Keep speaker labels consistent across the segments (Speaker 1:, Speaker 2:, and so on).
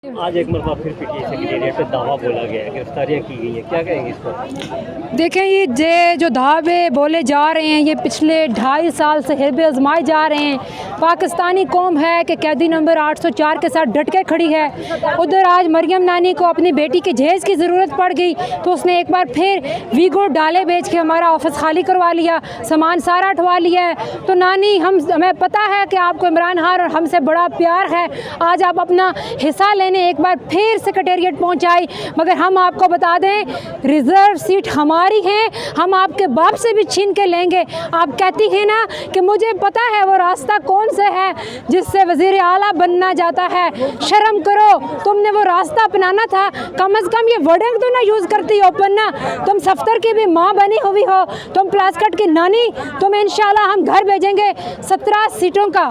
Speaker 1: आज एक मरतबा फिर पीटीआई सेक्रेटेरिएट पे दावा बोला गया है, गिरफ्तारियां की गई हैं, क्या कहेंगे इस पर?
Speaker 2: देखें, ये जो दावे बोले जा रहे हैं ये पिछले 2.5 साल से हिरबे आजमाए जा रहे हैं। पाकिस्तानी कौम है कि कैदी नंबर 804 के साथ डट के खड़ी है। उधर आज मरियम नानी को अपनी बेटी के जहेज़ की ज़रूरत पड़ गई तो उसने एक बार फिर वीगो डाले बेच के हमारा ऑफिस खाली करवा लिया, सामान सारा हटवा लिया है। तो नानी, हमें पता है कि आपको इमरान खान और हमसे बड़ा प्यार है, आज आप अपना हिस्सा लेने एक बार फिर सेक्रेटेरिएट पहुंचाई, मगर हम आपको बता दें रिज़र्व सीट हमारी है, हम आपके बाप से भी छीन के लेंगे। आप कहती हैं ना कि मुझे पता है वो रास्ता कौन सा है जिससे वज़ीर आला बनना जाता है। शर्म करो, तुमने वो रास्ता अपनाना था, कम से कम ये वर्डिंग तो ना यूज़ करती ओपन ना। तुम सफ्तर की भी माँ बनी हुई हो, तुम प्लास्कट की नानी, तुम्हें इंशाल्लाह हम घर भेजेंगे 17 सीटों का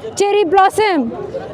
Speaker 2: चेरी ब्लॉसम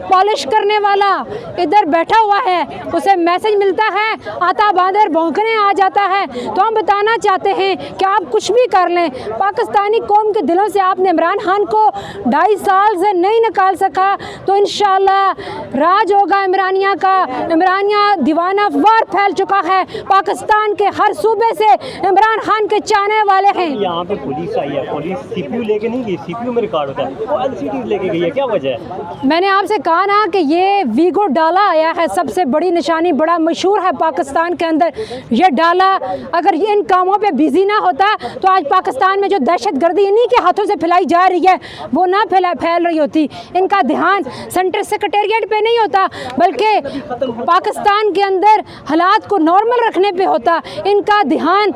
Speaker 2: पॉलिश करने वाला इधर बैठा हुआ है, उसे मैसेज मिलता है, आता बांदर भौंकने आ जाता है। तो हम बताना चाहते हैं कि आप कुछ भी कर लें, पाकिस्तानी कौम के दिलों से आपने इमरान खान को 2.5 साल से नहीं निकाल सका, तो इंशाल्लाह राज होगा इमरानिया का। इमरानिया दीवाना वार फैल चुका है, पाकिस्तान के हर सूबे से इमरान खान के चाहने वाले हैं।
Speaker 1: यहाँ पे पुलिस आई है, पुलिस सीपीयू लेके नहीं गई, सीपीयू में रिकॉर्ड होता है, वो एलसीडी लेके गई है, क्या वजह है?
Speaker 2: मैंने आपसे कहा ना कि ये वीगो डाला आया है, सबसे बड़ी निशानी, बड़ा मशहूर है पाकिस्तान के अंदर ये डाला। अगर ये इन कामों पे बिजी ना होता तो आज पाकिस्तान में जो दहशतगर्दी इन्हीं के हाथों से फैलाई जा रही है वो ना फैल रही होती। इनका ध्यान सेंट्रल सेक्रेटेरिएट पे नहीं होता बल्कि पाकिस्तान के अंदर हालात को नॉर्मल रखने पे होता। इनका ध्यान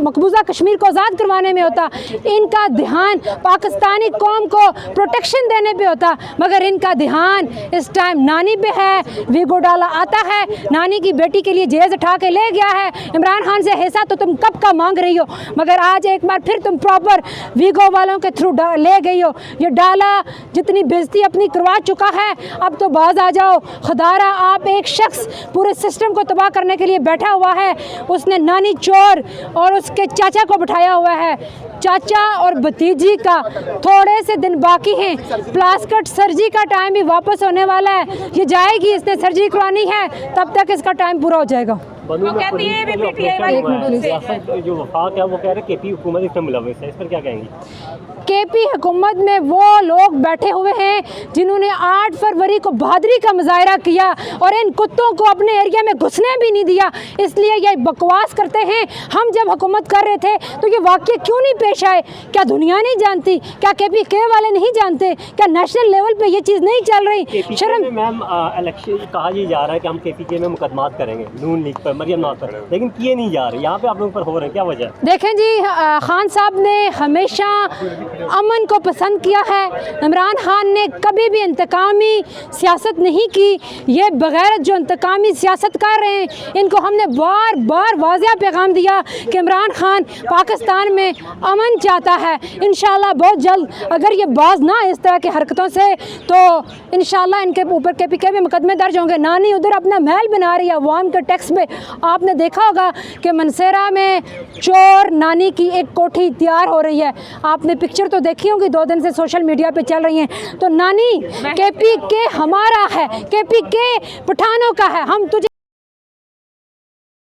Speaker 2: मकबूजा कश्मीर को आज़ाद करवाने में होता, इनका ध्यान पाकिस्तानी कौम को प्रोटेक्शन देने पे होता, मगर इनका ध्यान इस टाइम नानी पे है। वीगो डाला आता है, नानी की बेटी के लिए जेज उठा के ले गया है। इमरान खान से हिस्सा तो तुम कब का मांग रही हो, मगर आज एक बार फिर तुम प्रॉपर वीगो वालों के थ्रू ले गई हो। ये डाला जितनी बेइज्जती अपनी करवा चुका है, अब तो बाज आ जाओ। खुदारा आप एक शख्स पूरे सिस्टम को तबाह करने के लिए बैठा हुआ है, उसने नानी चोर और उसके चाचा को बिठाया हुआ है। चाचा और भतीजी का थोड़े से दिन बाकी हैं, प्लास्कट सर्जरी का टाइम भी वापस होने वाला है। ये जाएगी, इसने सर्जरी करवानी है, तब तक इसका टाइम पूरा हो जाएगा।
Speaker 1: वो कहती है जो वफाक है वो कह रहे केपी हुकूमत इसमें मुलविस है, इस पर क्या कहेंगी?
Speaker 2: केपी हुकूमत में वो लोग बैठे हुए हैं जिन्होंने 8 फरवरी को बहादुरी का मुजाहरा किया और इन कुत्तों को अपने एरिया में घुसने भी नहीं दिया, इसलिए ये बकवास करते हैं। हम जब हुकूमत कर रहे थे तो ये वाक़या क्यों नहीं पेश आए? क्या दुनिया नहीं जानती? क्या KPK वाले नहीं जानते? क्या नेशनल लेवल पे ये चीज़ नहीं चल रही? शर्म।
Speaker 1: मैम इलेक्शन कहा ये जा रहा है कि हम KPK में मुकदमात करेंगे नून लीग पर, मरियम नवाज पर, लेकिन किए नहीं जा रहे, यहाँ पे आप लोगों पर हो रहे हैं, क्या वजह?
Speaker 2: देखें जी, खान साहब ने हमेशा अमन को पसंद किया है। इमरान खान ने कभी भी इंतकामी सियासत नहीं की। ये बगैर जो इंतकामी सियासत कर रहे हैं, इनको हमने बार बार वाज़ेह पैगाम दिया कि इमरान खान पाकिस्तान में अमन चाहता है। इंशाल्लाह बहुत जल्द अगर ये बाज ना इस तरह की हरकतों से, तो इंशाल्लाह इनके ऊपर KPK में मुकदमे दर्ज होंगे। नानी उधर अपना महल बना रही है अवाम के टैक्स पे। आपने देखा होगा कि मनसेरा में चोर नानी की एक कोठी तैयार हो रही है, आपने पिक्चर तो देखी होंगी, 2 दिन से सोशल मीडिया पे चल रही हैं। तो नानी KPK हमारा है, KPK पठानों का है, हम तुझे